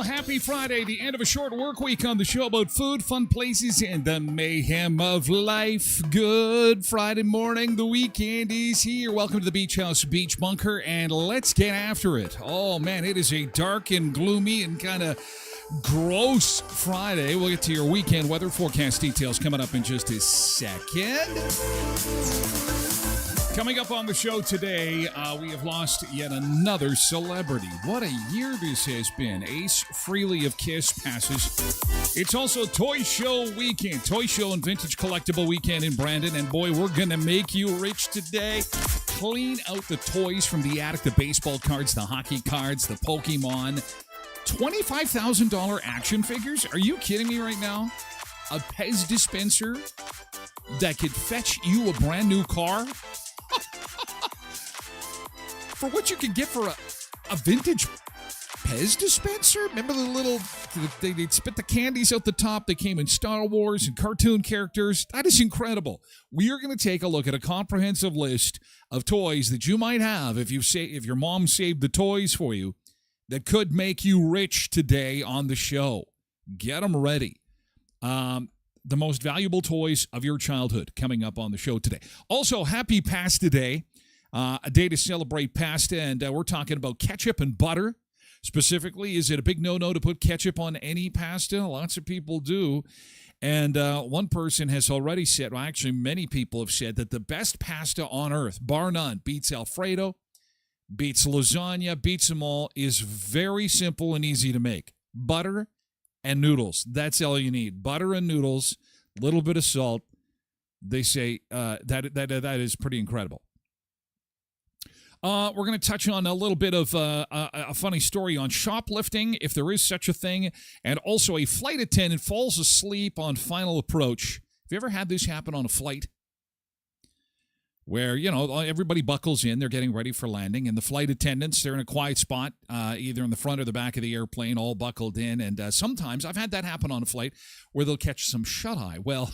Happy Friday, the end of a short work week on the show about food, fun places, and the mayhem of life. Good Friday morning. The weekend is here. Welcome to the Beach House Beach Bunker, and let's get after it. Oh, man, it is a dark and gloomy and kind of gross Friday. We'll get to your weekend weather forecast details coming up in just a second. Coming up on the show today, we have lost yet another celebrity. What a year this has been. Ace Frehley of Kiss passes. It's also Toy Show weekend. Toy Show and Vintage Collectible weekend in Brandon. And boy, we're going to make you rich today. Clean out the toys from the attic, the baseball cards, the hockey cards, the Pokemon. $25,000 action figures? Are you kidding me right now? A Pez dispenser that could fetch you a brand new car? For what you could get for a vintage Pez dispenser? Remember the little, they'd spit the candies out the top. They came in Star Wars and cartoon characters. That is incredible. We are going to take a look at a comprehensive list of toys that you might have if your mom saved the toys for you that could make you rich today on the show. Get them ready. The most valuable toys of your childhood coming up on the show today. Also, happy Pasta Day. A day to celebrate pasta, and we're talking about ketchup and butter. Specifically, is it a big no-no to put ketchup on any pasta? Lots of people do. And one person has already said, well, actually, many people have said that the best pasta on earth, bar none, beats Alfredo, beats lasagna, beats them all, is very simple and easy to make. Butter and noodles. That's all you need. Butter and noodles, a little bit of salt. They say that is pretty incredible. We're going to touch on a little bit of a funny story on shoplifting, if there is such a thing, and also a flight attendant falls asleep on final approach. Have you ever had this happen on a flight? Where, everybody buckles in, they're getting ready for landing, and the flight attendants, they're in a quiet spot, either in the front or the back of the airplane, all buckled in, and sometimes, I've had that happen on a flight, where they'll catch some shut-eye. Well,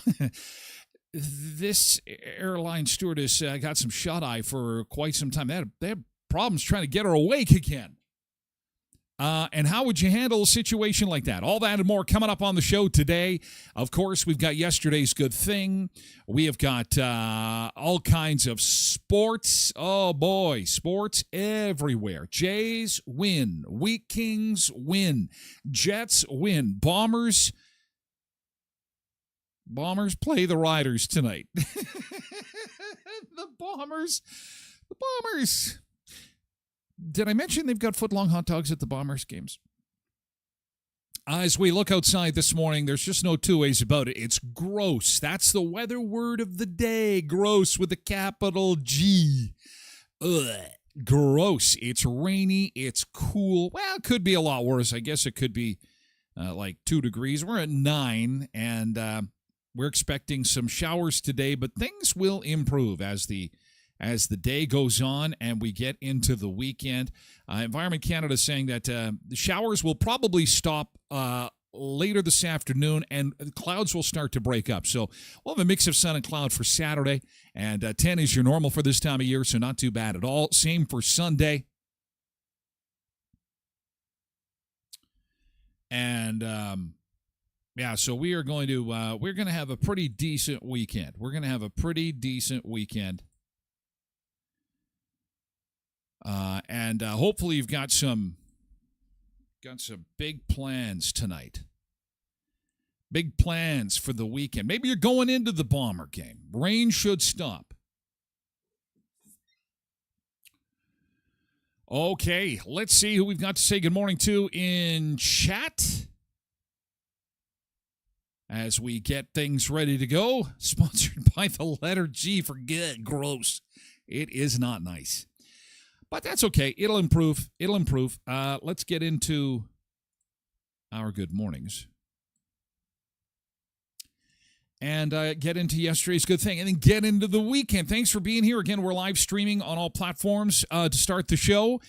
this airline stewardess got some shut-eye for quite some time. They had problems trying to get her awake again. And how would you handle a situation like that? All that and more coming up on the show today. Of course, we've got yesterday's good thing. We have got all kinds of sports. Oh, boy, sports everywhere. Jays win. Wheat Kings win. Jets win. Bombers Bombers play the Riders tonight. The Bombers. Did I mention they've got foot-long hot dogs at the Bombers games? As we look outside this morning, there's just no two ways about it. It's gross. That's the weather word of the day. Gross with a capital G. Ugh. Gross. It's rainy. It's cool. Well, it could be a lot worse. I guess it could be like 2 degrees. We're at 9, and we're expecting some showers today, but things will improve as the day goes on and we get into the weekend. Environment Canada is saying that the showers will probably stop later this afternoon and clouds will start to break up. So we'll have a mix of sun and cloud for Saturday, and 10 is your normal for this time of year, so not too bad at all. Same for Sunday. And yeah, so we are going to have a pretty decent weekend. And hopefully you've got some big plans tonight. Big plans for the weekend. Maybe you're going into the Bomber game. Rain should stop. Okay, let's see who we've got to say good morning to in chat as we get things ready to go. Sponsored by the letter G for good. Gross. It is not nice. But that's okay. It'll improve. Let's get into our good mornings. And get into yesterday's good thing. And then get into the weekend. Thanks for being here. Again, we're live streaming on all platforms to start the show,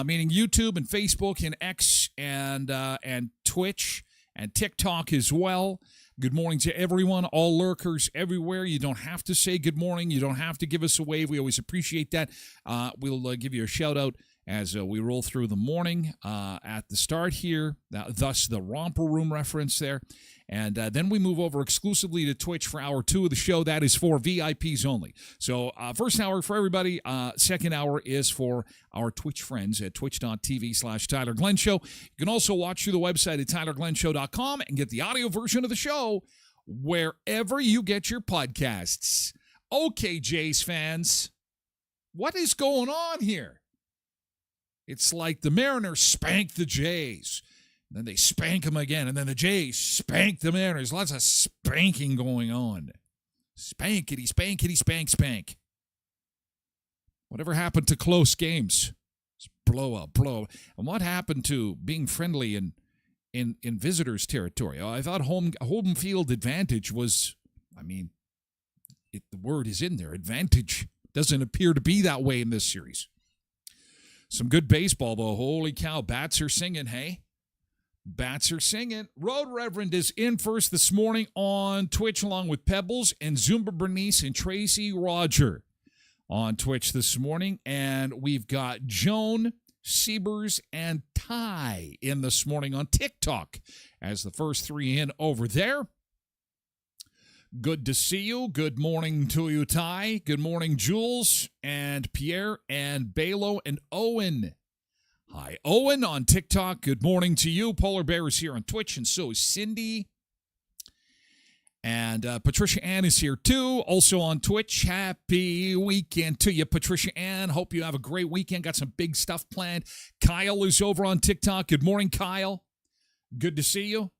meaning YouTube and Facebook and X and Twitch and TikTok as well. Good morning to everyone, all lurkers everywhere. You don't have to say good morning. You don't have to give us a wave. We always appreciate that. We'll give you a shout-out as we roll through the morning at the start here, thus the Romper Room reference there. And then we move over exclusively to Twitch for hour 2 of the show. That is for VIPs only. So first hour for everybody. Second hour is for our Twitch friends at twitch.tv/Tyler Glen Show. You can also watch through the website at tylerglenshow.com and get the audio version of the show wherever you get your podcasts. Okay, Jays fans, what is going on here? It's like the Mariners spank the Jays. Then they spank them again, and then the Jays spank the Mariners. Lots of spanking going on. Spankity, spankity, spank, spank. Whatever happened to close games? Blow up. And what happened to being friendly in visitors' territory? I thought home field advantage was, the word is in there. Advantage doesn't appear to be that way in this series. Some good baseball, though. Holy cow, bats are singing, hey? Bats are singing. Road Reverend is in first this morning on Twitch along with Pebbles and Zumba Bernice and Tracy Roger on Twitch this morning. And we've got Joan, Siebers, and Ty in this morning on TikTok as the first 3 in over there. Good to see you. Good morning to you, Ty. Good morning, Jules and Pierre and Balo and Owen. Hi, Owen on TikTok. Good morning to you. Polar Bear is here on Twitch, and so is Cindy. And Patricia Ann is here, too, also on Twitch. Happy weekend to you, Patricia Ann. Hope you have a great weekend. Got some big stuff planned. Kyle is over on TikTok. Good morning, Kyle. Good to see you.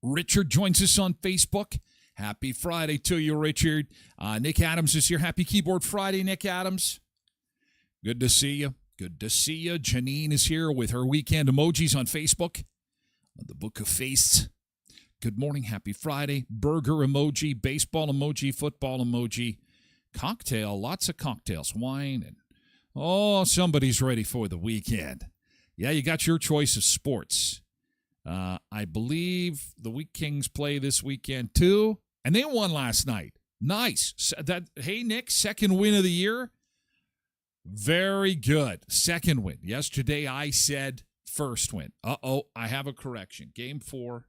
Richard joins us on Facebook. Happy Friday to you, Richard. Nick Adams is here. Happy Keyboard Friday, Nick Adams. Good to see you. Janine is here with her weekend emojis on Facebook. The Book of Faiths. Good morning. Happy Friday. Burger emoji, baseball emoji, football emoji, cocktail, lots of cocktails, wine, and somebody's ready for the weekend. Yeah, you got your choice of sports. I believe the Wheat Kings play this weekend too, and they won last night. Nice. Hey, Nick, second win of the year. Very good. Second win. Yesterday I said first win. I have a correction. Game 4,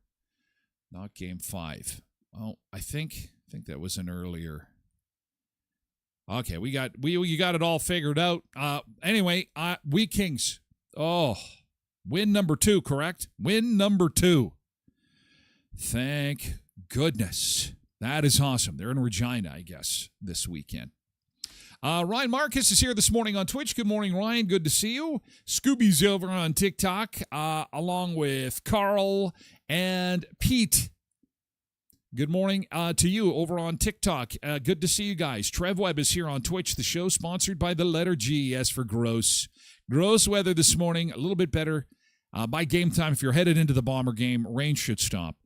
not Game 5. Oh, I think that was an earlier. Okay, we got it all figured out. Anyway, Wheat Kings. Win number 2, correct? Win number 2. Thank goodness. That is awesome. They're in Regina, I guess, this weekend. Ryan Marcus is here this morning on Twitch. Good morning, Ryan. Good to see you. Scooby's over on TikTok, along with Carl and Pete. Good morning to you over on TikTok. Good to see you guys. Trev Webb is here on Twitch. The show sponsored by the letter G, as for gross. Gross weather this morning, a little bit better. By game time, if you're headed into the Bomber game, rain should stop.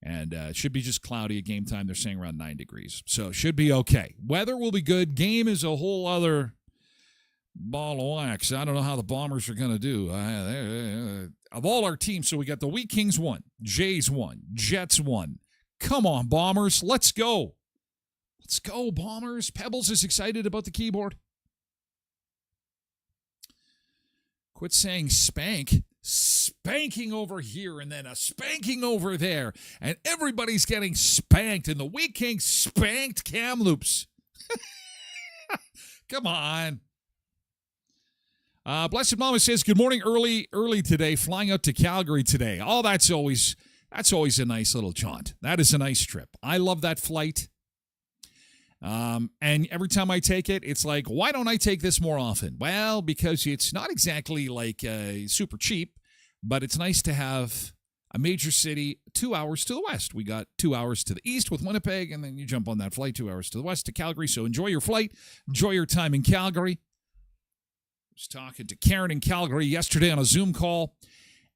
And it should be just cloudy at game time. They're saying around 9 degrees. So it should be okay. Weather will be good. Game is a whole other ball of wax. I don't know how the Bombers are going to do. Of all our teams, so we got the Wheat Kings 1, Jays 1, Jets 1. Come on, Bombers. Let's go. Let's go, Bombers. Pebbles is excited about the keyboard. Quit saying spank. Spanking over here and then a spanking over there. And everybody's getting spanked. And the Wheat Kings spanked Kamloops. Come on. Blessed Mama says, good morning early today. Flying out to Calgary today. Oh, that's always a nice little jaunt. That is a nice trip. I love that flight. And every time I take it, it's like, why don't I take this more often? Well, because it's not exactly like super cheap, but it's nice to have a major city 2 hours to the west. We got 2 hours to the east with Winnipeg, and then you jump on that flight 2 hours to the west to Calgary. So enjoy your flight. Enjoy your time in Calgary. I was talking to Karen in Calgary yesterday on a Zoom call,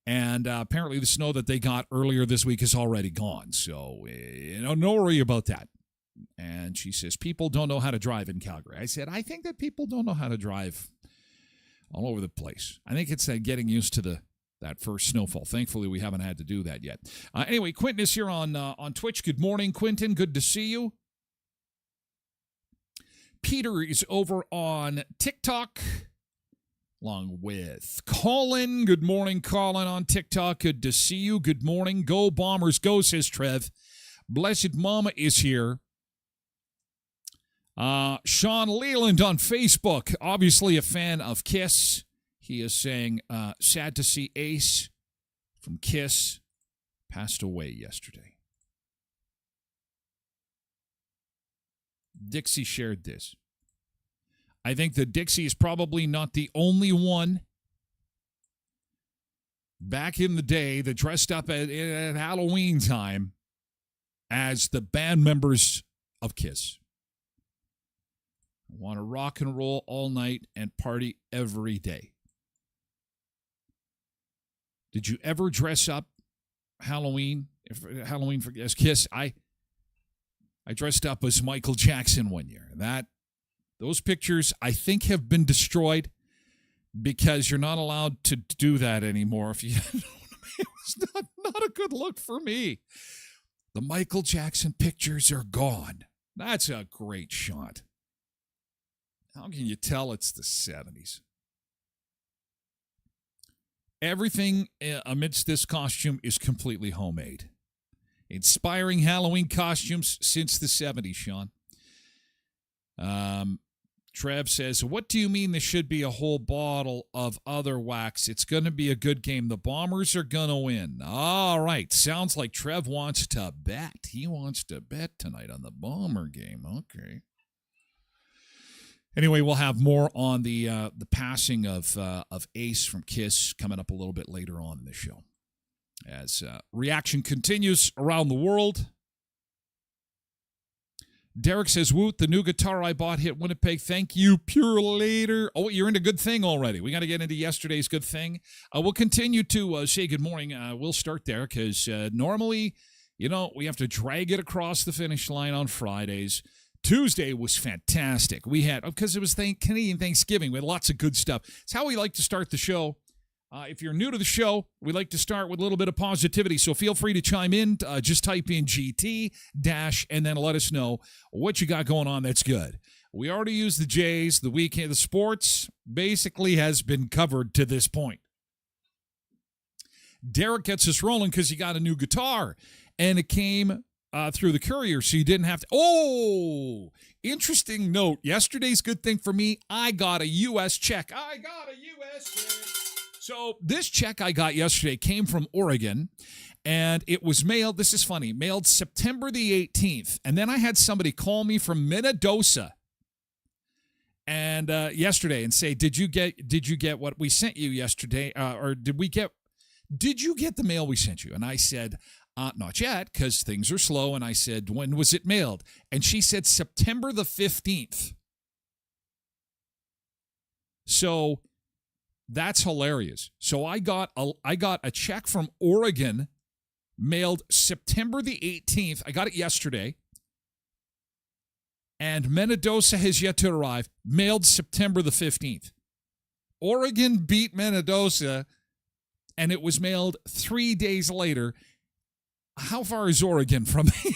and apparently the snow that they got earlier this week is already gone. So, no worry about that. And she says, people don't know how to drive in Calgary. I said, I think that people don't know how to drive all over the place. I think it's getting used to that first snowfall. Thankfully, we haven't had to do that yet. Anyway, Quentin is here on Twitch. Good morning, Quentin. Good to see you. Peter is over on TikTok, along with Colin. Good morning, Colin, on TikTok. Good to see you. Good morning. Go Bombers, go, says Trev. Blessed Mama is here. Sean Leland on Facebook, obviously a fan of Kiss. He is saying, sad to see Ace from Kiss passed away yesterday. Dixie shared this. I think that Dixie is probably not the only one back in the day that dressed up at Halloween time as the band members of Kiss. I want to rock and roll all night and party every day. Did you ever dress up Halloween as Kiss? I dressed up as Michael Jackson one year. Those pictures, I think, have been destroyed because you're not allowed to do that anymore. If you, it was not a good look for me. The Michael Jackson pictures are gone. That's a great shot. How can you tell it's the 70s? Everything amidst this costume is completely homemade. Inspiring Halloween costumes since the 70s, Sean. Trev says, what do you mean there should be a whole bottle of other wax? It's going to be a good game. The Bombers are going to win. All right. Sounds like Trev wants to bet. He wants to bet tonight on the Bomber game. Okay. Anyway, we'll have more on the passing of Ace from Kiss coming up a little bit later on in the show. As reaction continues around the world. Derek says, Woot, the new guitar I bought hit Winnipeg. Thank you, Pure Later. Oh, you're into Good Thing already. We got to get into yesterday's Good Thing. We'll continue to say good morning. We'll start there because normally, we have to drag it across the finish line on Fridays. Tuesday was fantastic. We had, because it was Canadian Thanksgiving, we had lots of good stuff. It's how we like to start the show. If you're new to the show, we like to start with a little bit of positivity, so feel free to chime in. Just type in GT and then let us know what you got going on that's good. We already used the J's. The weekend, the sports basically has been covered to this point. Derek gets us rolling because he got a new guitar, and it came through the courier, so you didn't have to. Oh, interesting note. Yesterday's good thing for me, I got a U.S. check. So this check I got yesterday came from Oregon, And it was mailed, this is funny, mailed September the 18th. And then I had somebody call me from Minnedosa and yesterday and say, did you get what we sent you yesterday? Or did you get the mail we sent you? And I said, not yet, because things are slow. And I said, when was it mailed? And she said September the 15th. So that's hilarious. So I got a check from Oregon mailed September the 18th. I got it yesterday. And Minnedosa has yet to arrive, mailed September the 15th. Oregon beat Minnedosa, and it was mailed 3 days later. How far is Oregon from me?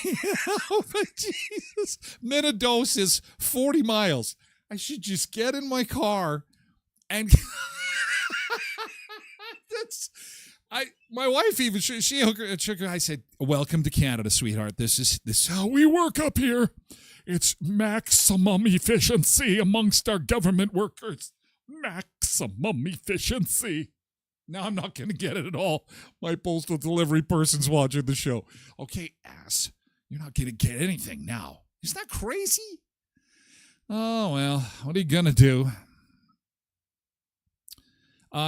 Oh, Jesus. Minnedosa is 40 miles. I should just get in my car and... My wife even she shook her. I said, "Welcome to Canada, sweetheart. This is how we work up here. It's maximum efficiency amongst our government workers. Maximum efficiency." Now I'm not going to get it at all. My postal delivery person's watching the show. Okay, ass, you're not going to get anything now. Isn't that crazy? Oh well, what are you going to do?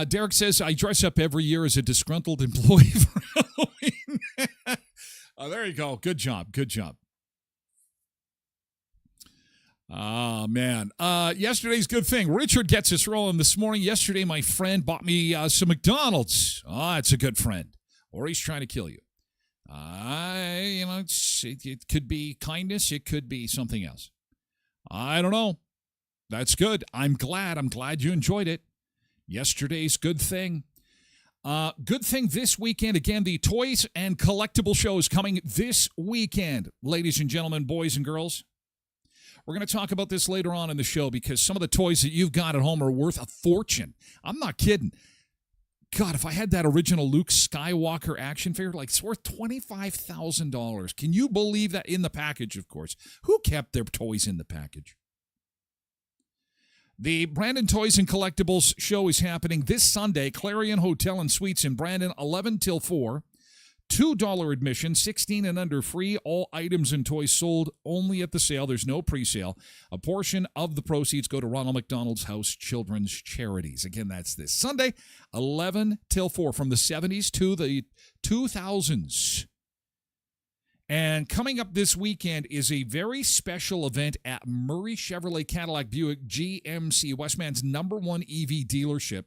Derek says, I dress up every year as a disgruntled employee for Halloween. There you go. Good job. Good job. Oh, man. Yesterday's good thing. Richard gets us rolling this morning. Yesterday, my friend bought me some McDonald's. Oh, it's a good friend. Or he's trying to kill you. It could be kindness. It could be something else. I don't know. That's good. I'm glad you enjoyed it. Yesterday's good thing. Good thing this weekend. Again, the Toys and Collectible Show is coming this weekend. Ladies and gentlemen, boys and girls. We're going to talk about this later on in the show because some of the toys that you've got at home are worth a fortune. I'm not kidding. God, if I had that original Luke Skywalker action figure, it's worth $25,000. Can you believe that? In the package, of course. Who kept their toys in the package? The Brandon Toys and Collectibles show is happening this Sunday. Clarion Hotel and Suites in Brandon, 11 till 4. $2 admission, 16 and under free. All items and toys sold only at the sale. There's no pre-sale. A portion of the proceeds go to Ronald McDonald's House Children's Charities. Again, that's this Sunday, 11 till 4, from the 70s to the 2000s. And coming up this weekend is a very special event at Murray Chevrolet Cadillac Buick GMC, Westman's #1 EV dealership.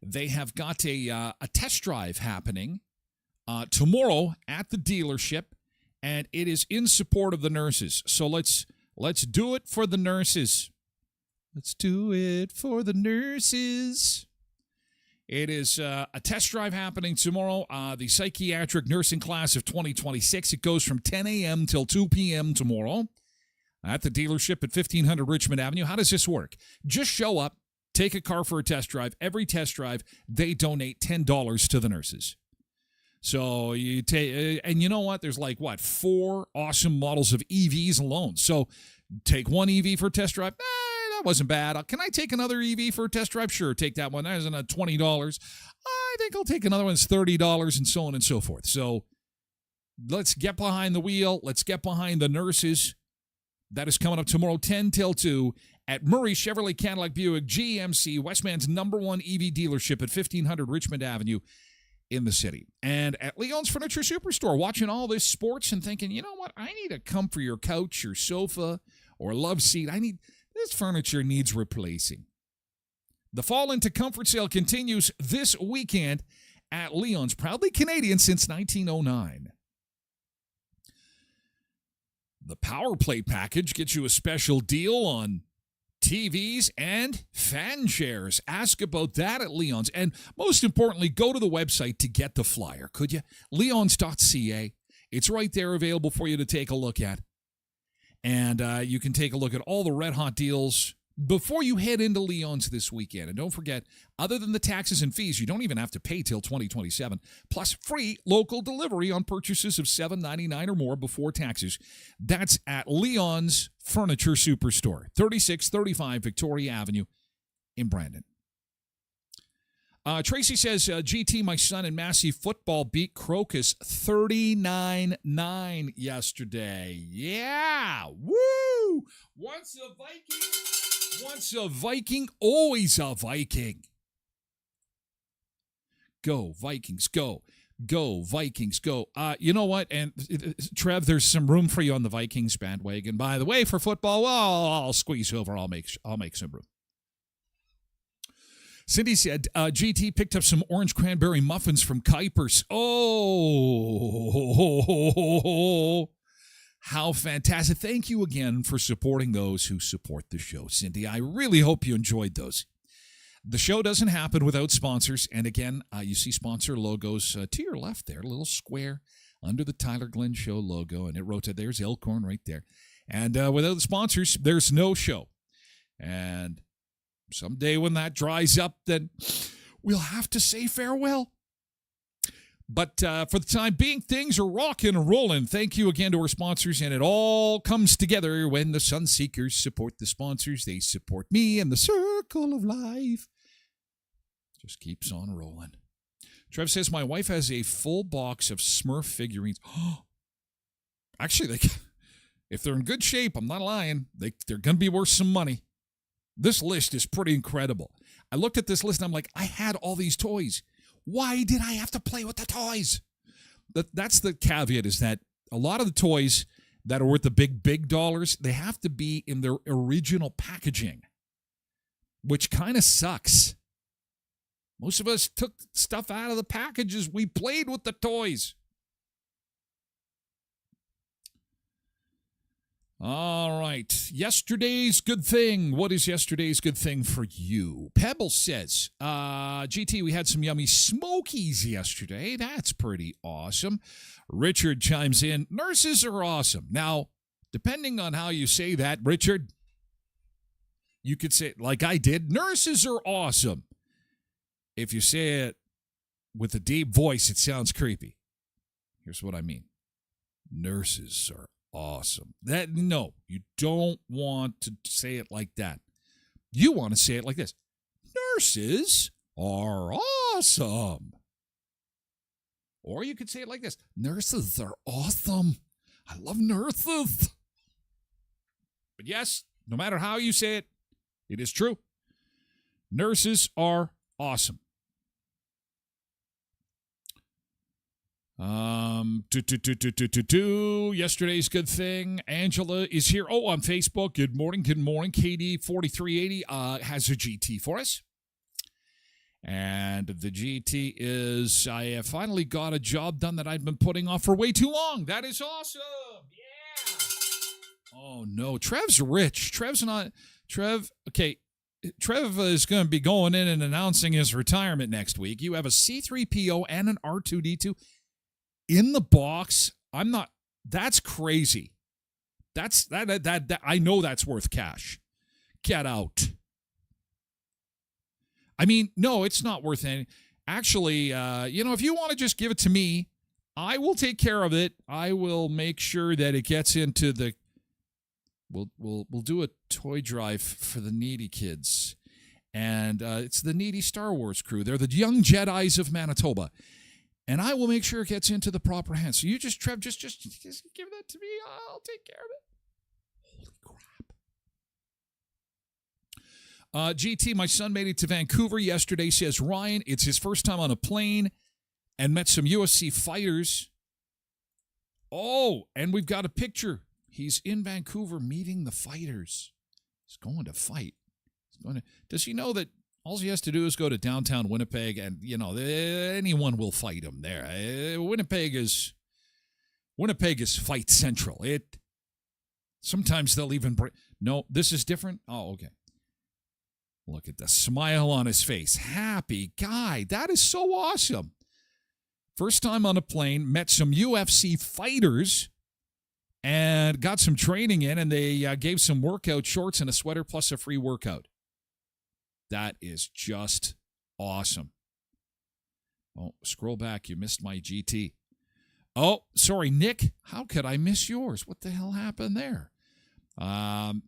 They have got a test drive happening tomorrow at the dealership, and it is in support of the nurses. So let's do it for the nurses. Let's do it for the nurses. It is a test drive happening tomorrow, the psychiatric nursing class of 2026. It goes from 10 a.m. till 2 p.m. tomorrow at the dealership at 1500 Richmond Avenue. How does this work? Just show up, take a car for a test drive. Every test drive, they donate $10 to the nurses. So you take, and you know what? There's 4 awesome models of EVs alone. So take one EV for a test drive. That wasn't bad. Can I take another EV for a test drive? Sure, take that one. That isn't $20. I think I'll take another one. It's $30, and so on and so forth. So let's get behind the wheel. Let's get behind the nurses. That is coming up tomorrow, 10 till 2, at Murray Chevrolet Cadillac Buick GMC, Westman's #1 EV dealership at 1500 Richmond Avenue in the city. And at Leon's Furniture Superstore, watching all this sports and thinking, you know what? I need a comfier couch or sofa or love seat. This furniture needs replacing. The Fall into Comfort sale continues this weekend at Leon's, proudly Canadian since 1909. The Power Play package gets you a special deal on TVs and fan chairs. Ask about that at Leon's. And most importantly, go to the website to get the flyer, could you? Leons.ca. It's right there available for you to take a look at. And you can take a look at all the red-hot deals before you head into Leon's this weekend. And don't forget, other than the taxes and fees, you don't even have to pay till 2027. Plus free local delivery on purchases of $7.99 or more before taxes. That's at Leon's Furniture Superstore, 3635 Victoria Avenue in Brandon. Tracy says, GT, my son in Massey football beat Crocus 39-9 yesterday. Yeah. Woo. Once a Viking, always a Viking. Go, Vikings, go. Go, Vikings, go. You know what? And Trev, there's some room for you on the Vikings bandwagon. By the way, for football, well, I'll squeeze over. I'll make some room. Cindy said, GT picked up some orange cranberry muffins from Kuipers. Oh, how fantastic. Thank you again for supporting those who support the show, Cindy. I really hope you enjoyed those. The show doesn't happen without sponsors. And again, you see sponsor logos to your left there, a little square under the Tyler Glen Show logo. And it rotated. There's Elkhorn right there. And without the sponsors, there's no show. And someday when that dries up, then we'll have to say farewell. But for the time being, things are rocking and rolling. Thank you again to our sponsors. And it all comes together when the Sunseekers support the sponsors. They support me and the circle of life just keeps on rolling. Trev says, my wife has a full box of Smurf figurines. Actually, if they're in good shape, I'm not lying, they're going to be worth some money. This list is pretty incredible. I looked at this list and I'm like, I had all these toys. Why did I have to play with the toys? That's the caveat, is that a lot of the toys that are worth the big dollars, they have to be in their original packaging, which kind of sucks. Most of us took stuff out of the packages. We played with the toys. All right. Yesterday's good thing. What is yesterday's good thing for you? Pebble says, GT, we had some yummy smokies yesterday. That's pretty awesome. Richard chimes in, nurses are awesome. Now, depending on how you say that, Richard, you could say it like I did, nurses are awesome. If you say it with a deep voice, it sounds creepy. Here's what I mean. Nurses are awesome. No, you don't want to say it like that. You want to say it like this. Nurses are awesome. Or you could say it like this. Nurses are awesome. I love nurses. But yes, no matter how you say it, it is true. Nurses are awesome. Yesterday's good thing. Angela is here. Oh, on Facebook. Good morning. KD4380 has a GT for us. And the GT is, I have finally got a job done that I've been putting off for way too long. That is awesome. Yeah. Oh, no. Trev's rich. Trev is going to be going in and announcing his retirement next week. You have a C3PO and an R2D2 in the box. That's crazy. That I know that's worth cash. Get out. I mean, no, it's not worth anything. Actually, if you want to just give it to me, I will take care of it. I will make sure that it gets into the. We'll do a toy drive for the needy kids, and it's the needy Star Wars crew. They're the young Jedis of Manitoba, and I will make sure it gets into the proper hands. So you just, Trev, just give that to me. I'll take care of it. Holy crap! GT, my son made it to Vancouver yesterday. Says Ryan, it's his first time on a plane, and met some UFC fighters. Oh, and we've got a picture. He's in Vancouver meeting the fighters. He's going to fight. Does he know that all he has to do is go to downtown Winnipeg and, anyone will fight him there. Winnipeg is fight central. Sometimes they'll even no, this is different. Oh, okay. Look at the smile on his face. Happy guy. That is so awesome. First time on a plane, met some UFC fighters. And got some training in, and they gave some workout shorts and a sweater plus a free workout. That is just awesome. Oh, scroll back. You missed my GT. Oh, sorry, Nick. How could I miss yours? What the hell happened there?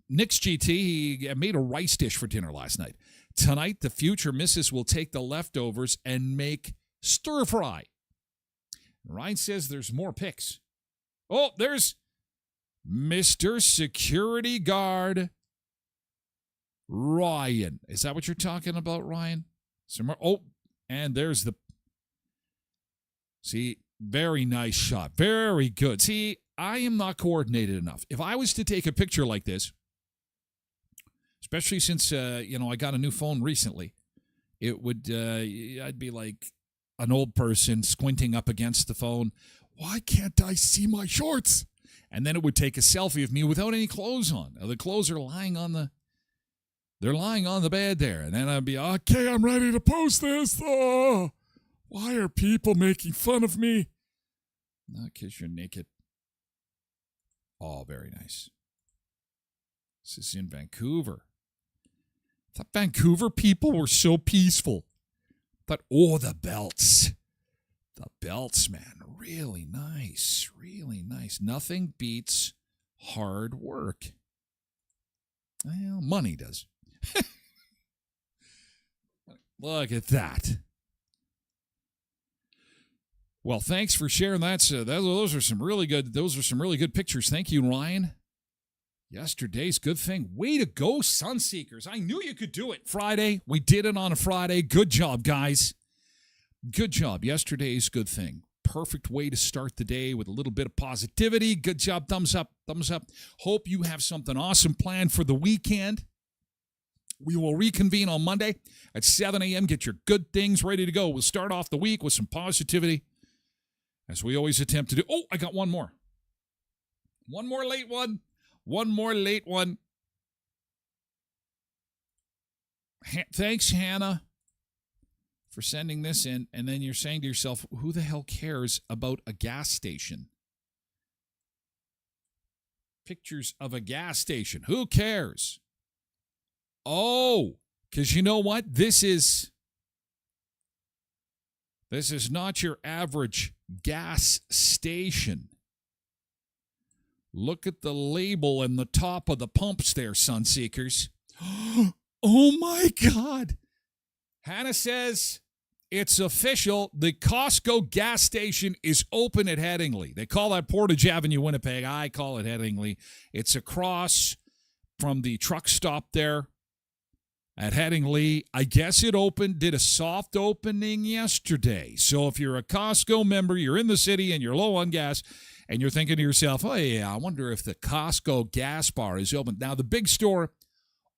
Nick's GT, he made a rice dish for dinner last night. Tonight, the future missus will take the leftovers and make stir fry. Ryan says there's more pics. Oh, there's Mr. Security Guard Ryan. Is that what you're talking about, Ryan? Oh, and there's the... See, very nice shot. Very good. See, I am not coordinated enough. If I was to take a picture like this, especially since, I got a new phone recently, it would, I'd be like an old person squinting up against the phone. Why can't I see my shorts? And then it would take a selfie of me without any clothes on. Now, the clothes are lying on the bed there. And then I'd be, okay, I'm ready to post this. Oh, why are people making fun of me? Not because you're naked. Oh, very nice. This is in Vancouver. I thought Vancouver people were so peaceful. The belts. The belts, man. Really nice. Really nice. Nothing beats hard work. Well, money does. Look at that. Well, thanks for sharing that. Those are some really good pictures. Thank you, Ryan. Yesterday's good thing. Way to go, Sunseekers. I knew you could do it. Friday. We did it on a Friday. Good job, guys. Good job. Yesterday's good thing. Perfect way to start the day with a little bit of positivity. Good job. Thumbs up. Thumbs up. Hope you have something awesome planned for the weekend. We will reconvene on Monday at 7 a.m. Get your good things ready to go. We'll start off the week with some positivity, as we always attempt to do. Oh, I got one more. One more late one. One more late one. Thanks, Hannah, for sending this in. And then you're saying to yourself, who the hell cares about a gas station? Pictures of a gas station. Who cares? Oh, because you know what? This is not your average gas station. Look at the label and the top of the pumps there, Sunseekers. Oh, my God. Hannah says it's official. The Costco gas station is open at Headingley. They call that Portage Avenue, Winnipeg. I call it Headingley. It's across from the truck stop there at Headingley. I guess it did a soft opening yesterday. So if you're a Costco member, you're in the city and you're low on gas, and you're thinking to yourself, oh, yeah, I wonder if the Costco gas bar is open. Now, the big store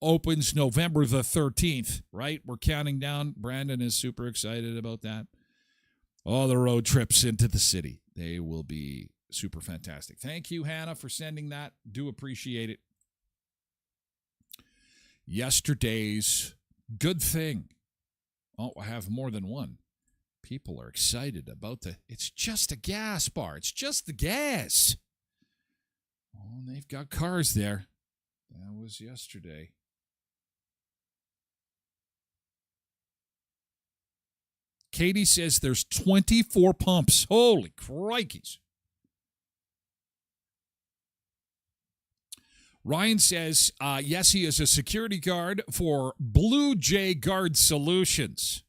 opens November the 13th, right? We're counting down. Brandon is super excited about that. Oh, the road trips into the city. They will be super fantastic. Thank you, Hannah, for sending that. Do appreciate it. Yesterday's good thing. Oh, I have more than one. People are excited about it's just a gas bar. It's just the gas. Oh, and they've got cars there. That was yesterday. Katie says there's 24 pumps. Holy crikeys. Ryan says, yes, he is a security guard for Blue Jay Guard Solutions.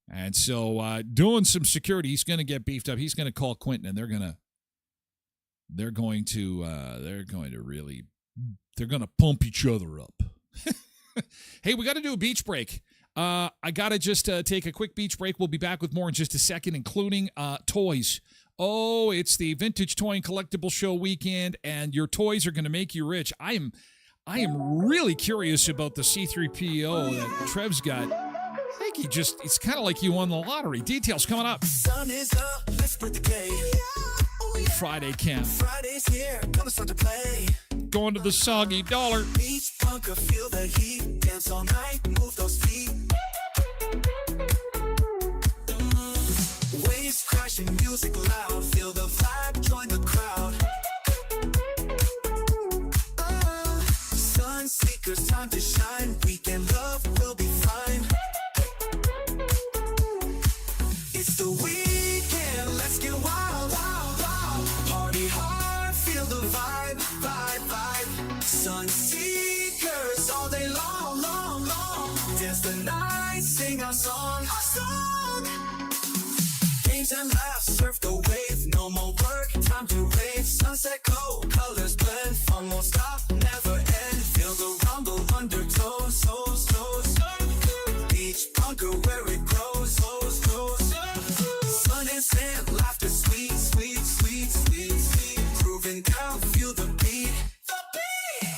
And so doing some security, he's going to get beefed up. He's going to call Quentin, and they're going to pump each other up. Hey, we got to do a beach break. I got to just take a quick beach break. We'll be back with more in just a second, including toys. Oh, it's the Vintage Toy and Collectible Show weekend, and your toys are going to make you rich. I am really curious about the C3PO that Trev's got. I think it's kind of like you won the lottery. Details coming up. Sun is up, let's split the day. Friday camp. Friday's here, gonna start to play. Going to the Soggy Dollar. Beach bunker, feel the heat. Dance all night, move those feet. Waves crashing, music loud. Feel the vibe, join the crowd. Sun seekers, time to shine. Weekend love will be fine. It's the weekend, let's get wild, wild, wild. Party hard, feel the vibe, vibe, vibe. Sun seekers all day long, long. Dance the night, sing our song, our song. Games and laughs, surf the wave. No more work, time to rave. Sunset glow, colors blend. Fun won't stop, never end. Feel the rumble undertow, so slow. Beach bunker where it grows, sun and sand, laughter sweet, sweet, sweet, sweet, sweet. Grooving down, feel the beat.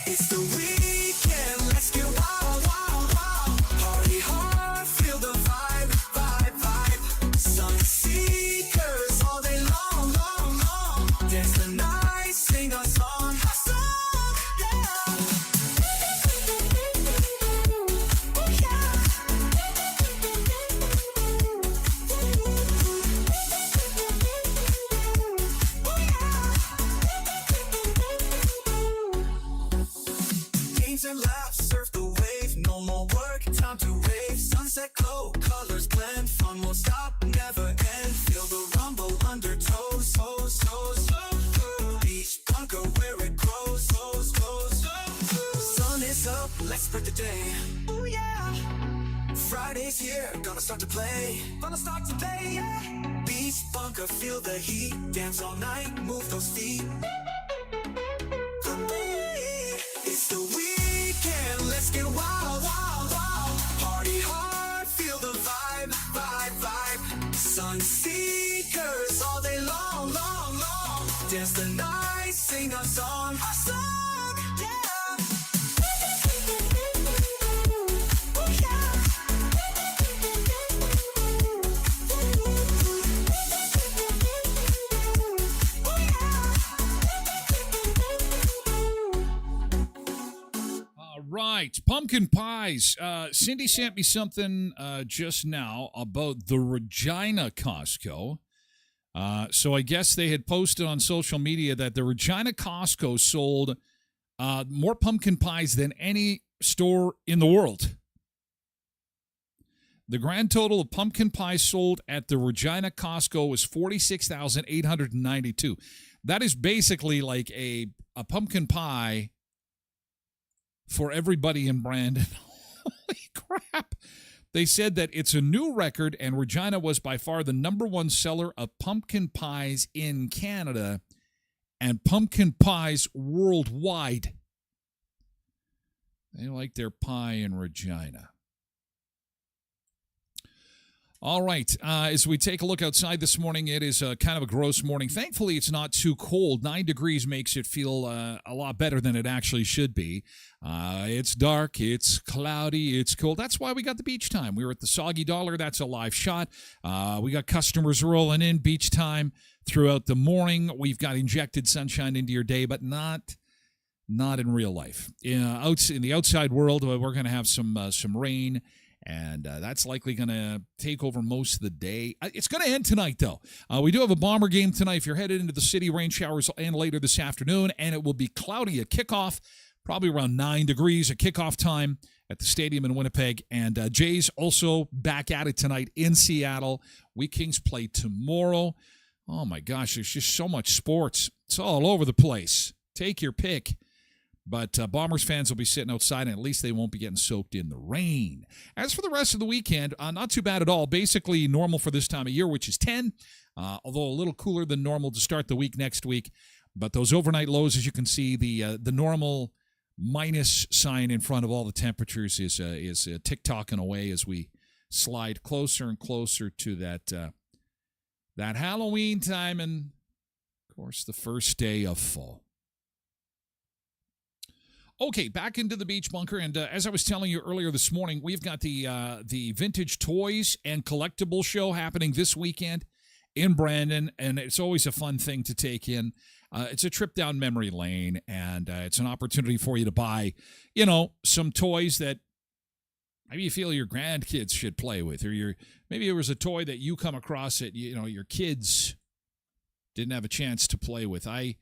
It's the weekend, let's get wild, wild, wild. Party hard, feel the vibe, vibe, vibe. Sun seekers all day long, long, long. Dance the night, sing a song, yeah. Oh yeah. Games and laughs, surf the wave. No more work, time to rave. Sunset glow, colors blend. Fun won't stop, never end. Feel the rumble undertow, so. Beach bunker where it grows, sun is up, let's spread the day. Oh yeah. Friday's here, gonna start to play. Yeah. Beach bunker, feel the heat. Dance all night, move those feet. It's the weekend, let's get wild, wild, wild. Party hard, feel the vibe, vibe, vibe. Sun seekers all day long, long, long. Dance the night, sing a song, yeah. Oh yeah. Oh yeah. All right, pumpkin pies. Cindy sent me something just now about the Regina Costco. So I guess they had posted on social media that the Regina Costco sold more pumpkin pies than any store in the world. The grand total of pumpkin pies sold at the Regina Costco was 46,892. That is basically like a pumpkin pie for everybody in Brandon. Holy crap. They said that it's a new record, and Regina was by far the number one seller of pumpkin pies in Canada and pumpkin pies worldwide. They like their pie in Regina. All right, as we take a look outside this morning, it is kind of a gross morning. Thankfully, it's not too cold. 9 degrees makes it feel a lot better than it actually should be. It's dark, it's cloudy, it's cold. That's why we got the beach time. We were at the Soggy Dollar. That's a live shot. We got customers rolling in, beach time throughout the morning. We've got injected sunshine into your day, but not in real life. In the outside world, we're going to have some rain. And that's likely going to take over most of the day. It's going to end tonight, though. We do have a Bomber game tonight. If you're headed into the city, rain showers and later this afternoon. And it will be cloudy at kickoff, probably around 9 degrees at kickoff time at the stadium in Winnipeg. And Jays also back at it tonight in Seattle. We Kings play tomorrow. Oh, my gosh, there's just so much sports. It's all over the place. Take your pick. But Bombers fans will be sitting outside, and at least they won't be getting soaked in the rain. As for the rest of the weekend, not too bad at all. Basically normal for this time of year, which is 10, although a little cooler than normal to start the week next week. But those overnight lows, as you can see, the normal minus sign in front of all the temperatures is tick-tocking away as we slide closer and closer to that Halloween time and, of course, the first day of fall. Okay, back into the beach bunker, and as I was telling you earlier this morning, we've got the Vintage Toys and Collectible Show happening this weekend in Brandon, and it's always a fun thing to take in. It's a trip down memory lane, and it's an opportunity for you to buy, some toys that maybe you feel your grandkids should play with, or maybe it was a toy that you come across that your kids didn't have a chance to play with. I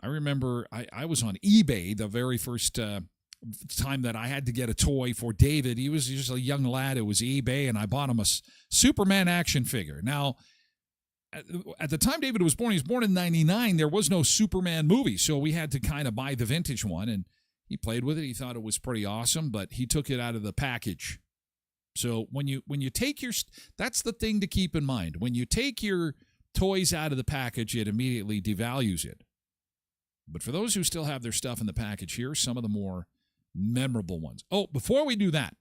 remember I was on eBay the very first time that I had to get a toy for David. He was just a young lad. It was eBay, and I bought him a Superman action figure. Now, at the time David was born in 1999, there was no Superman movie, so we had to kind of buy the vintage one, and he played with it. He thought it was pretty awesome, but he took it out of the package. So when you take your, that's the thing to keep in mind. When you take your toys out of the package, it immediately devalues it. But for those who still have their stuff in the package, here are some of the more memorable ones. Oh, before we do that,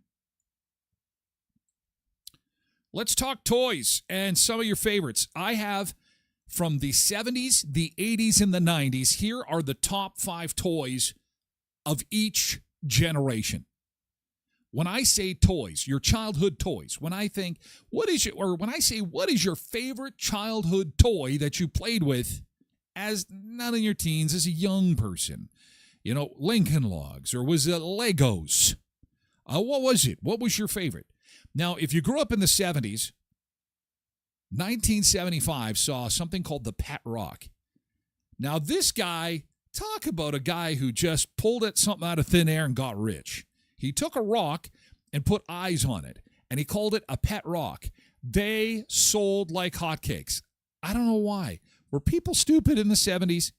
let's talk toys and some of your favorites. I have from the 70s, the 80s, and the 90s. Here are the top 5 toys of each generation. When I say toys, your childhood toys, when I think, what is your favorite childhood toy that you played with as not in your teens, as a young person? You know, Lincoln Logs, or was it Legos? What was it? What was your favorite? Now, if you grew up in the 70s, 1975 saw something called the Pet Rock. Now, this guy, talk about a guy who just pulled something out of thin air and got rich. He took a rock and put eyes on it, and he called it a Pet Rock. They sold like hotcakes. I don't know why. Were people stupid in the 70s?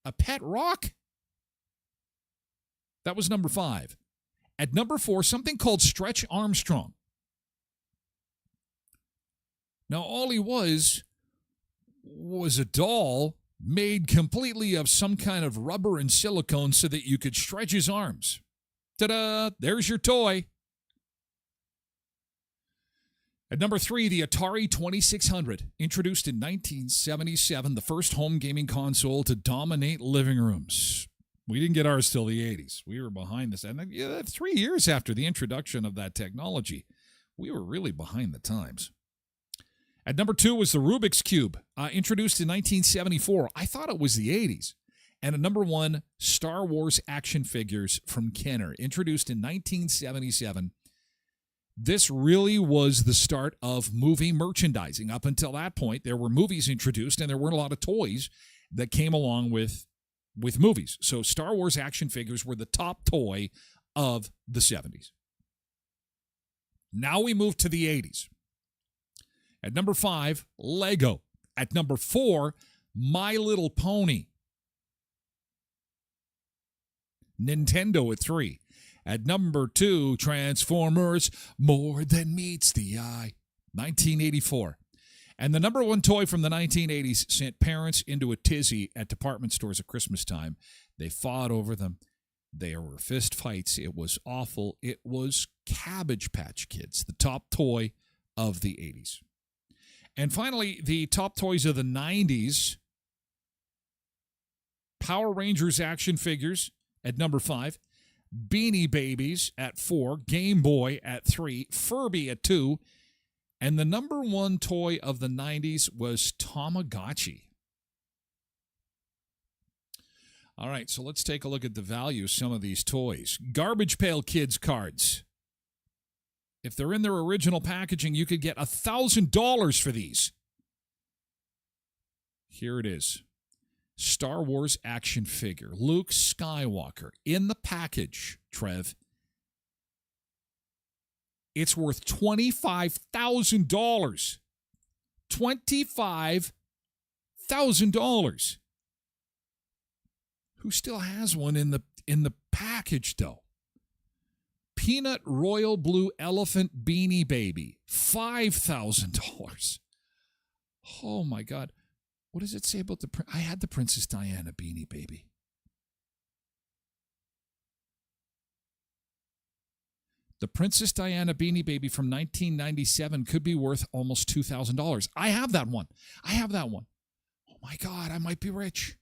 A Pet Rock? That was number 5. At number 4, something called Stretch Armstrong. Now, all he was a doll made completely of some kind of rubber and silicone so that you could stretch his arms. Ta-da! There's your toy. At number 3, the Atari 2600, introduced in 1977, the first home gaming console to dominate living rooms. We didn't get ours till the 80s. We were behind this. And 3 years after the introduction of that technology, we were really behind the times. At number 2 was the Rubik's Cube, introduced in 1974. I thought it was the 80s. And at number 1, Star Wars action figures from Kenner, introduced in 1977. This really was the start of movie merchandising. Up until that point, there were movies introduced, and there weren't a lot of toys that came along with movies. So Star Wars action figures were the top toy of the 70s. Now we move to the 80s. At number 5, Lego. At number 4, My Little Pony. Nintendo at 3. At number 2, Transformers, More Than Meets the Eye. 1984. And the number 1 toy from the 1980s sent parents into a tizzy at department stores at Christmas time. They fought over them. There were fist fights. It was awful. It was Cabbage Patch Kids, the top toy of the 80s. And finally, the top toys of the 90s. Power Rangers action figures at number 5. Beanie Babies at 4. Game Boy at 3. Furby at 2. And the number 1 toy of the 90s was Tamagotchi. All right, so let's take a look at the value of some of these toys. Garbage Pail Kids cards. If they're in their original packaging, you could get $1,000 for these. Here it is. Star Wars action figure. Luke Skywalker. In the package, Trev. It's worth $25,000. $25,000. Who still has one in the package, though? Peanut Royal Blue Elephant Beanie Baby, $5,000. Oh, my God. What does it say about I had the Princess Diana Beanie Baby. The Princess Diana Beanie Baby from 1997 could be worth almost $2,000. I have that one. Oh, my God, I might be rich.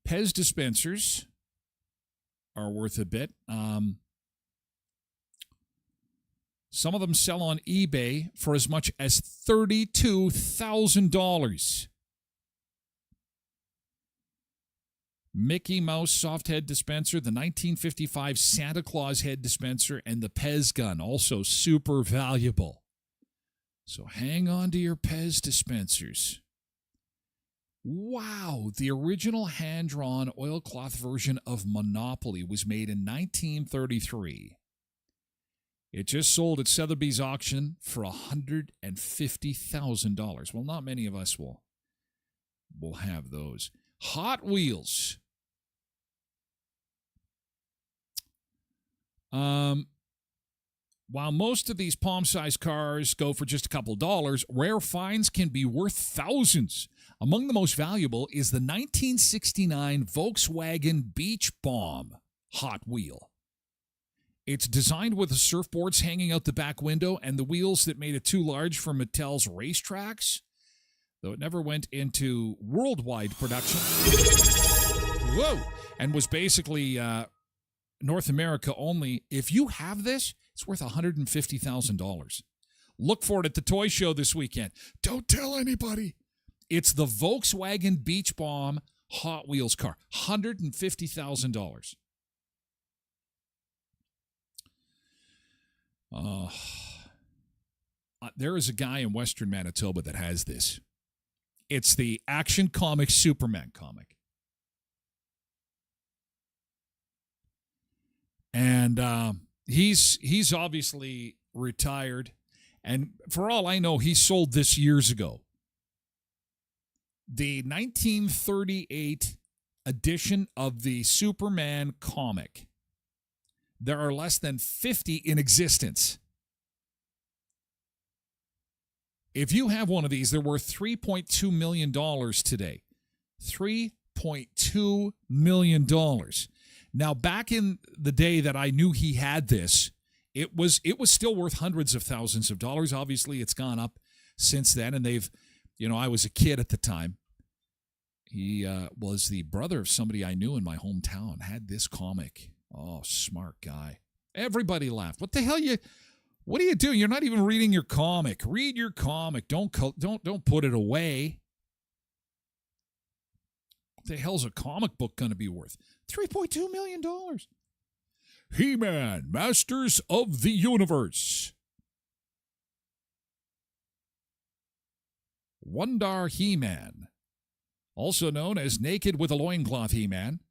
Pez dispensers are worth a bit. Some of them sell on eBay for as much as $32,000. Mickey Mouse soft head dispenser, the 1955 Santa Claus head dispenser, and the Pez gun, also super valuable. So hang on to your Pez dispensers. Wow, the original hand-drawn oilcloth version of Monopoly was made in 1933. It just sold at Sotheby's auction for $150,000. Well, not many of us will have those. Hot Wheels. While most of these palm-sized cars go for just a couple of dollars, rare finds can be worth thousands. Among the most valuable is the 1969 Volkswagen Beach Bomb Hot Wheel. It's designed with the surfboards hanging out the back window and the wheels that made it too large for Mattel's racetracks, though it never went into worldwide production. Whoa! And was basically North America only. If you have this, it's worth $150,000. Look for it at the toy show this weekend. Don't tell anybody. It's the Volkswagen Beach Bomb Hot Wheels car. $150,000. There is a guy in Western Manitoba that has this. It's the Action Comics Superman comic. And he's obviously retired. And for all I know, he sold this years ago. The 1938 edition of the Superman comic. There are less than 50 in existence. If you have one of these, they're worth $3.2 million today. $3.2 million. Now, back in the day that I knew he had this, it was still worth hundreds of thousands of dollars. Obviously, it's gone up since then, and they've, I was a kid at the time. He was the brother of somebody I knew in my hometown, had this comic. Oh, smart guy. Everybody laughed. What the hell what are you doing? You're not even reading your comic. Read your comic. Don't put it away. What the hell's a comic book going to be worth? $3.2 million. He-Man, Masters of the Universe. Wondar He-Man, also known as Naked with a Loincloth He-Man.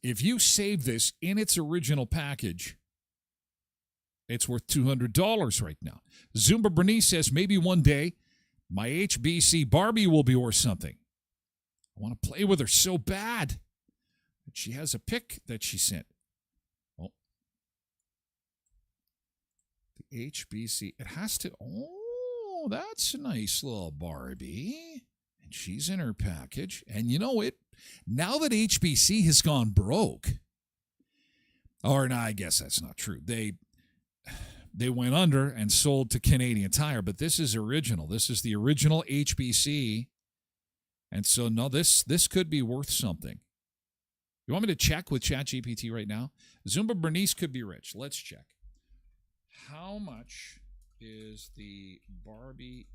If you save this in its original package, it's worth $200 right now. Zumba Bernice says maybe one day my HBC Barbie will be worth something. I want to play with her so bad. But she has a pic that she sent. Oh. The HBC. It has to. Oh, that's a nice little Barbie. And she's in her package. And you know it. Now that HBC has gone broke, or no, I guess that's not true. They went under and sold to Canadian Tire, but this is original. This is the original HBC. And so, no, this could be worth something. You want me to check with ChatGPT right now? Zumba Bernice could be rich. Let's check. How much is the Barbie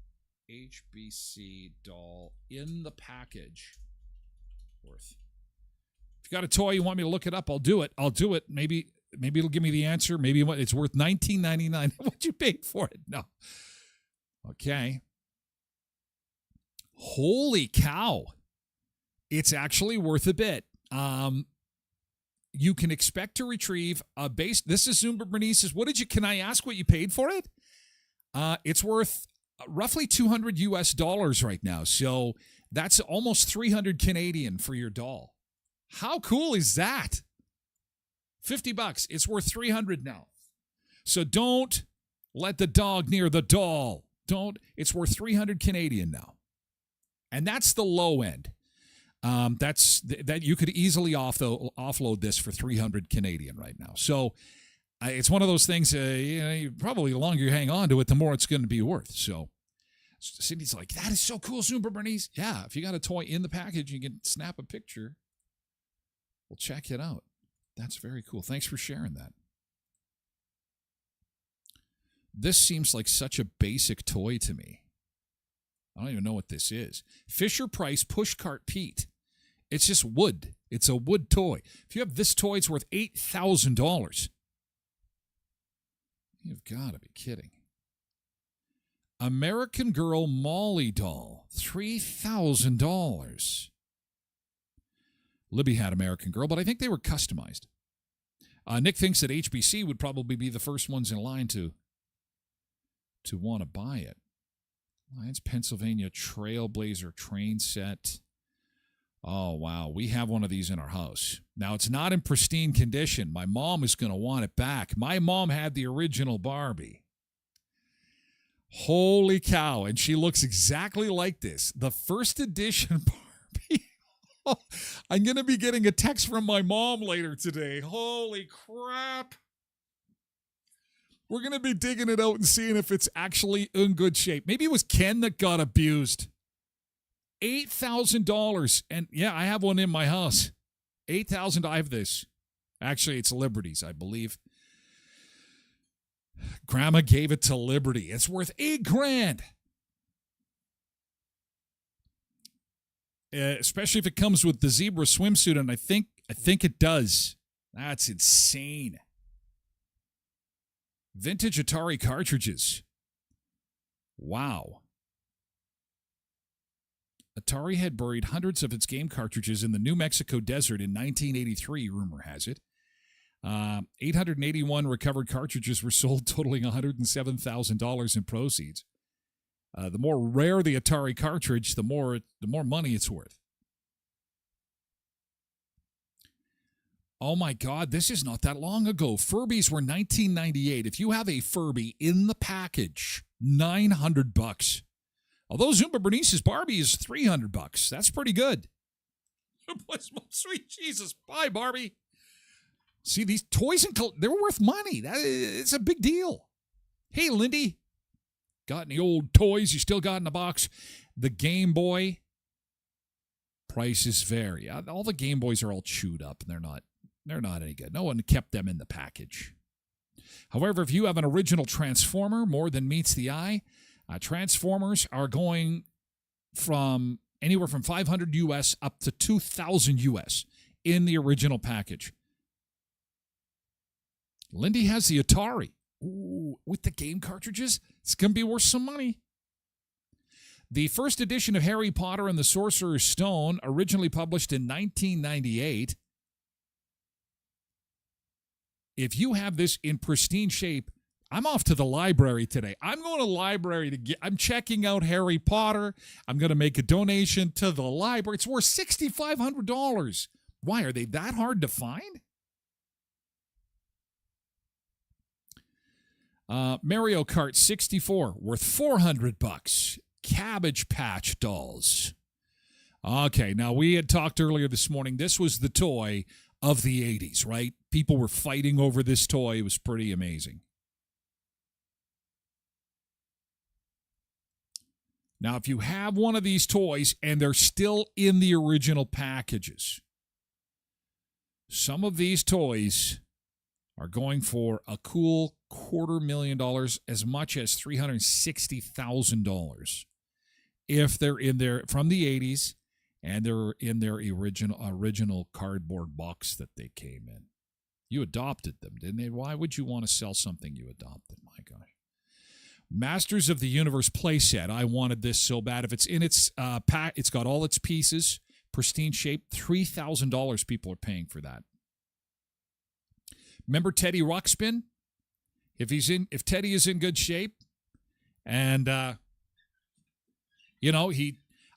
HBC doll in the package worth? If you got a toy, you want me to look it up, I'll do it. Maybe it'll give me the answer. Maybe it's worth $19.99. What you paid for it? No. Okay. Holy cow. It's actually worth a bit. You can expect to retrieve a base. This is Zumba Bernice's. Can I ask what you paid for it? It's worth roughly $200 US right now. So that's almost 300 Canadian for your doll. How cool is that? $50. It's worth 300 now. So don't let the dog near the doll. It's worth 300 Canadian now. And that's the low end. That you could easily offload this for 300 Canadian right now. So it's one of those things, probably the longer you hang on to it, the more it's going to be worth. So Cindy's like, that is so cool, Zumba Bernice. Yeah, if you got a toy in the package, you can snap a picture. We'll check it out. That's very cool. Thanks for sharing that. This seems like such a basic toy to me. I don't even know what this is. Fisher-Price Pushcart Pete. It's just wood. It's a wood toy. If you have this toy, it's worth $8,000. You've got to be kidding. American Girl Molly doll. $3,000. Libby had American Girl, but I think they were customized. Nick thinks that HBC would probably be the first ones in line to want to buy it. Lions, Pennsylvania Trailblazer train set. Oh, wow. We have one of these in our house. Now, it's not in pristine condition. My mom is going to want it back. My mom had the original Barbie. Holy cow. And she looks exactly like this. The first edition Barbie. I'm going to be getting a text from my mom later today. Holy crap. We're going to be digging it out and seeing if it's actually in good shape. Maybe it was Ken that got abused. $8,000. And yeah, I have one in my house. $8,000. I have this. Actually, it's Liberty's, I believe. Grandma gave it to Liberty. It's worth $8,000. Especially if it comes with the zebra swimsuit, and I think it does. That's insane. Vintage Atari cartridges. Wow. Atari had buried hundreds of its game cartridges in the New Mexico desert in 1983, rumor has it. 881 recovered cartridges were sold, totaling $107,000 in proceeds. The more rare the Atari cartridge, the more money it's worth. Oh my God, this is not that long ago. Furbies were $19.98. If you have a Furby in the package, $900. Although Zumba Bernice's Barbie is $300. That's pretty good. Sweet Jesus. Bye, Barbie. See, these toys, they're worth money. It's a big deal. Hey, Lindy. Got any old toys you still got in the box? The Game Boy. Prices vary. All the Game Boys are all chewed up, and they're not any good. No one kept them in the package. However, if you have an original Transformer, more than meets the eye, Transformers are going from anywhere from $500 US up to $2,000 US in the original package. Lindy has the Atari. Ooh, with the game cartridges, it's going to be worth some money. The first edition of Harry Potter and the Sorcerer's Stone, originally published in 1998. If you have this in pristine shape, I'm off to the library today. I'm going to the library I'm checking out Harry Potter. I'm going to make a donation to the library. It's worth $6,500. Why, are they that hard to find? Mario Kart 64, worth $400. Cabbage Patch Dolls. Okay, now we had talked earlier this morning. This was the toy of the 80s, right? People were fighting over this toy. It was pretty amazing. Now, if you have one of these toys and they're still in the original packages, some of these toys are going for a cool $250,000, as much as $360,000, if they're in there from the 80s and they're in their original cardboard box that they came in. You adopted them, didn't they? Why would you want to sell something you adopted? My gosh. Masters of the Universe playset. I wanted this so bad. If it's in its pack, it's got all its pieces, pristine shape. $3,000 people are paying for that. Remember Teddy Ruxpin? If Teddy is in good shape, and I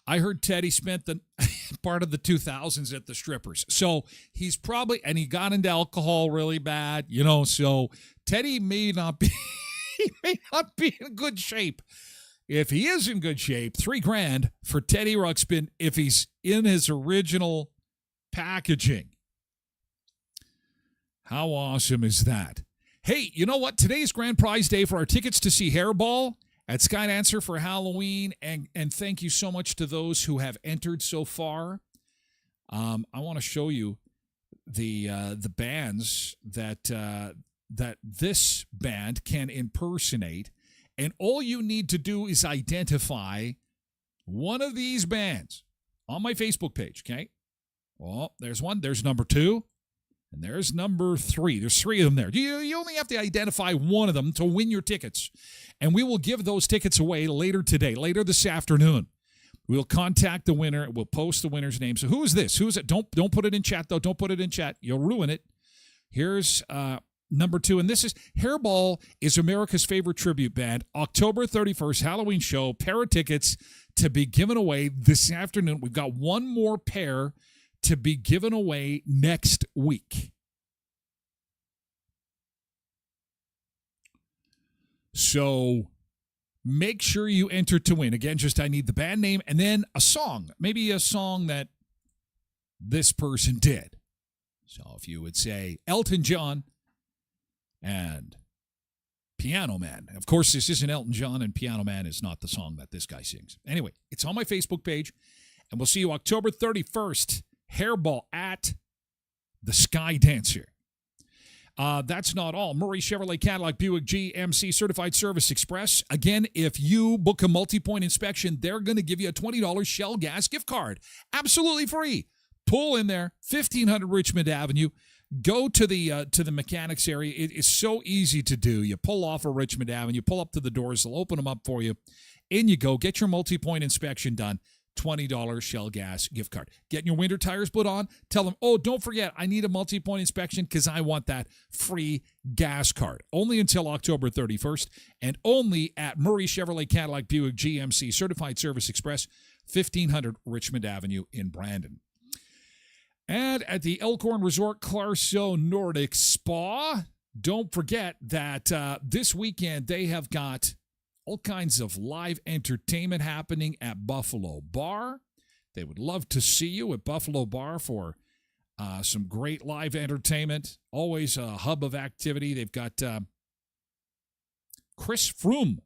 heard Teddy spent the part of the 2000s at the strippers, so he's probably, and he got into alcohol really bad, so Teddy may not be. He may not be in good shape. If he is in good shape, $3,000 for Teddy Ruxpin if he's in his original packaging. How awesome is that? Hey, you know what? Today's grand prize day for our tickets to see Hairball at Skydancer for Halloween, and thank you so much to those who have entered so far. I want to show you the bands that this band can impersonate, and all you need to do is identify one of these bands on my Facebook page, okay? Well, there's one, there's number 2, and there's number 3. There's 3 of them there. You only have to identify one of them to win your tickets, and we will give those tickets away later today, later this afternoon. We'll contact the winner. We'll post the winner's name. So who is this? Who is it? Don't put it in chat, though. Don't put it in chat. You'll ruin it. Here's Number 2, and this is Hairball is America's favorite tribute band. October 31st, Halloween show. Pair of tickets to be given away this afternoon. We've got one more pair to be given away next week. So make sure you enter to win. Again, just I need the band name and then a song. Maybe a song that this person did. So if you would say Elton John and Piano Man. Of course, this isn't Elton John, and Piano Man is not the song that this guy sings. Anyway, it's on my Facebook page, and we'll see you October 31st, Hairball at the Sky Dancer. That's not all. Murray Chevrolet Cadillac Buick GMC Certified Service Express. Again, if you book a multi-point inspection, they're going to give you a $20 Shell gas gift card. Absolutely free. Pull in there, 1500 Richmond Avenue. Go to the mechanics area. It is so easy to do. You pull off of Richmond Avenue, pull up to the doors. They'll open them up for you. In you go. Get your multi-point inspection done. $20 Shell gas gift card. Getting your winter tires put on. Tell them, oh, don't forget, I need a multi-point inspection because I want that free gas card. Only until October 31st and only at Murray Chevrolet Cadillac Buick GMC Certified Service Express, 1500 Richmond Avenue in Brandon. And at the Elkhorn Resort Clarso Nordic Spa, don't forget that this weekend they have got all kinds of live entertainment happening at Buffalo Bar. They would love to see you at Buffalo Bar for some great live entertainment. Always a hub of activity. They've got Chris Froome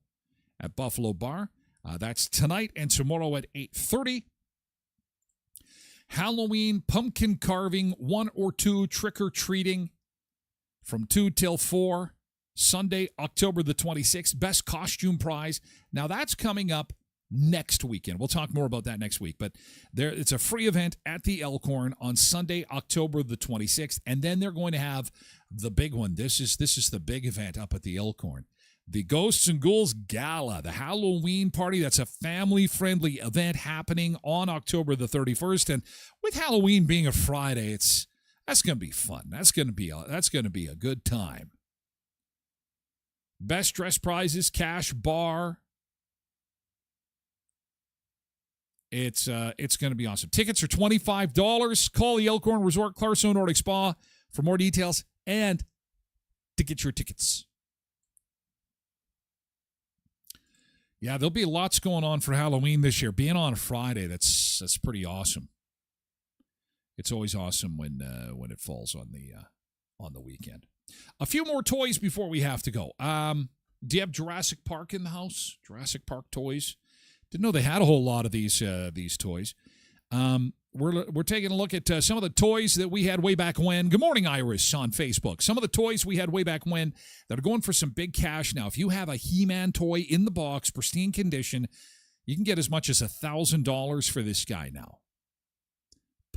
at Buffalo Bar. That's tonight and tomorrow at 8:30. Halloween pumpkin carving, 1 or 2 trick-or-treating from 2 till 4. Sunday, October the 26th, best costume prize. Now, that's coming up next weekend. We'll talk more about that next week. But it's a free event at the Elkhorn on Sunday, October the 26th. And then they're going to have the big one. This is the big event up at the Elkhorn. The Ghosts and Ghouls Gala, the Halloween party. That's a family-friendly event happening on October the 31st. And with Halloween being a Friday, that's going to be fun. That's going to be a good time. Best dress prizes, cash bar. It's going to be awesome. Tickets are $25. Call the Elkhorn Resort Clarso Nordic Spa for more details and to get your tickets. Yeah, there'll be lots going on for Halloween this year. Being on a Friday, that's pretty awesome. It's always awesome when it falls on the weekend. A few more toys before we have to go. Do you have Jurassic Park in the house? Jurassic Park toys? Didn't know they had a whole lot of these toys. We're taking a look at some of the toys that we had way back when. Good morning, Iris, on Facebook. Some of the toys we had way back when that are going for some big cash now. If you have a He-Man toy in the box, pristine condition, you can get as much as $1,000 for this guy now.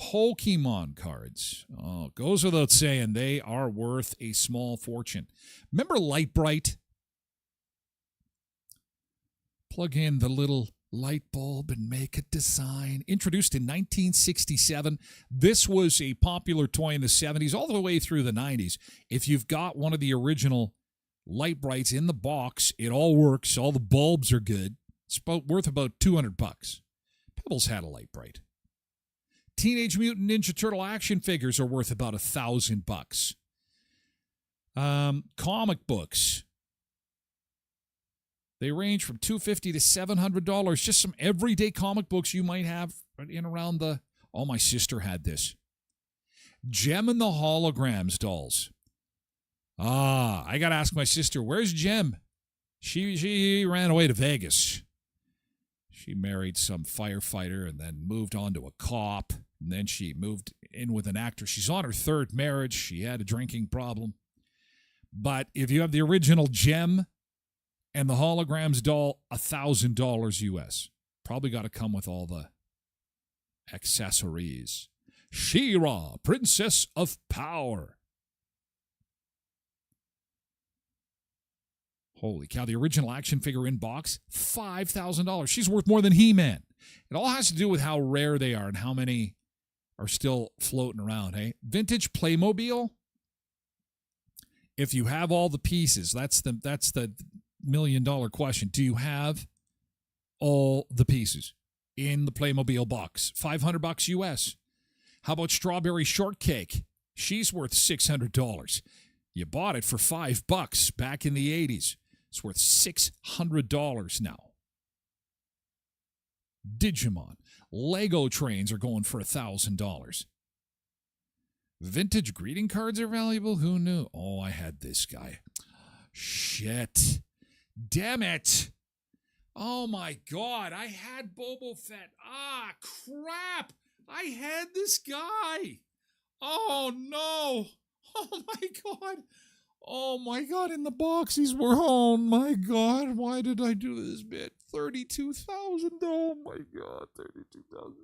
Pokemon cards. Oh, goes without saying, they are worth a small fortune. Remember Light Bright? Plug in the little light bulb and make a design. Introduced in 1967. This was a popular toy in the 70s all the way through the 90s. If you've got one of the original Light Brights in the box, it all works. All the bulbs are good. It's worth about $200. Pebbles had a Light Bright. Teenage Mutant Ninja Turtle action figures are worth about $1,000. Comic books. They range from $250 to $700. Just some everyday comic books you might have in around the... Oh, my sister had this. Gem and the Holograms dolls. I got to ask my sister, where's Gem? She ran away to Vegas. She married some firefighter and then moved on to a cop. And then she moved in with an actor. She's on her 3rd marriage. She had a drinking problem. But if you have the original Gem and the Holograms doll, $1,000 US. Probably got to come with all the accessories. She-Ra, Princess of Power. Holy cow, the original action figure in box, $5,000. She's worth more than He-Man. It all has to do with how rare they are and how many are still floating around, hey? Vintage Playmobil. if you have all the pieces, that's the $1 million question. Do you have all the pieces in the Playmobil box? $500 US. How about strawberry shortcake? She's worth $600. You bought it for $5 back in the 80s. It's worth $600 now. Digimon. Lego trains are going for $1,000. Vintage greeting cards are valuable? Who knew? Oh, I had this guy. Shit. Damn it. Oh, my God. I had Boba Fett. Ah, crap. I had this guy. Oh, no. Oh, my God. Oh, my God. In the box, he's worth. Oh, my God. Why did I do this bit? 32,000. Oh, my God. 32,000.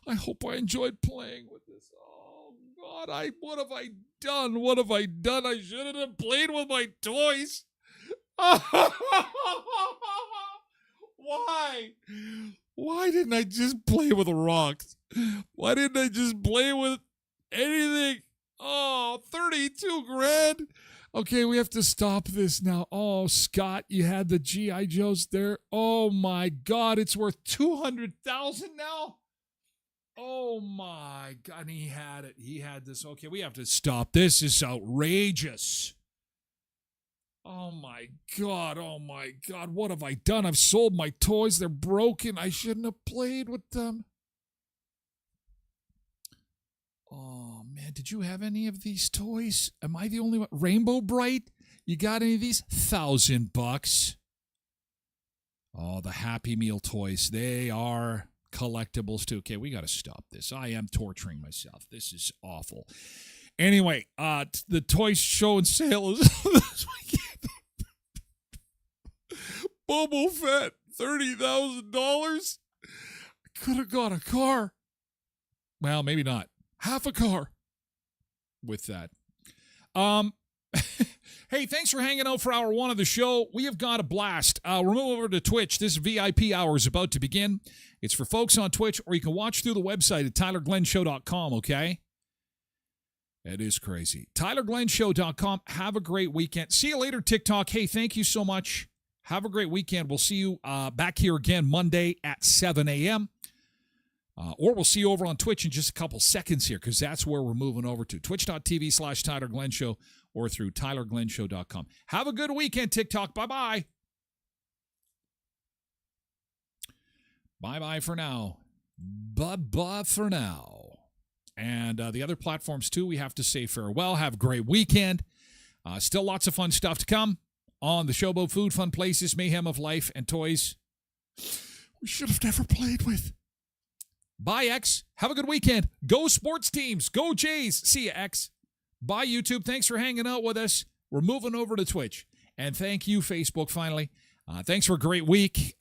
I hope I enjoyed playing with this. Oh, God. What have I done? What have I done? I shouldn't have played with my toys. Why? Why didn't I just play with rocks? Why didn't I just play with anything? Oh, 32 grand. Okay, we have to stop this now. Oh, Scott, you had the G.I. Joes there. Oh, my God, it's worth $200,000 now. Oh, my God, and he had it. He had this. Okay, we have to stop. This is outrageous. Oh, my God. Oh, my God. What have I done? I've sold my toys. They're broken. I shouldn't have played with them. Oh, man. Did you have any of these toys? Am I the only one? Rainbow Bright? You got any of these? $1,000. Oh, the Happy Meal toys. They are collectibles, too. Okay, we got to stop this. I am torturing myself. This is awful. Anyway, the toy show and sale is this weekend. Boba Fett, $30,000. I could have got a car. Well, maybe not. Half a car with that. Hey, thanks for hanging out for hour one of the show. We have got a blast. We're moving over to Twitch. This VIP hour is about to begin. It's for folks on Twitch, or you can watch through the website at tylerglenshow.com, okay? It is crazy. tylerglenshow.com. Have a great weekend. See you later, TikTok. Hey, thank you so much. Have a great weekend. We'll see you back here again Monday at 7 a.m. Or we'll see you over on Twitch in just a couple seconds here, because that's where we're moving over to. Twitch.tv/TylerGlenShow or through TylerGlenShow.com. Have a good weekend, TikTok. Bye-bye. Bye-bye for now. Bye-bye for now. And the other platforms, too, we have to say farewell. Have a great weekend. Still lots of fun stuff to come on the Showboat Food, Fun Places, Mayhem of Life, and toys we should have never played with. Bye, X. Have a good weekend. Go sports teams. Go Jays. See ya, X. Bye, YouTube. Thanks for hanging out with us. We're moving over to Twitch. And thank you, Facebook, finally. Thanks for a great week.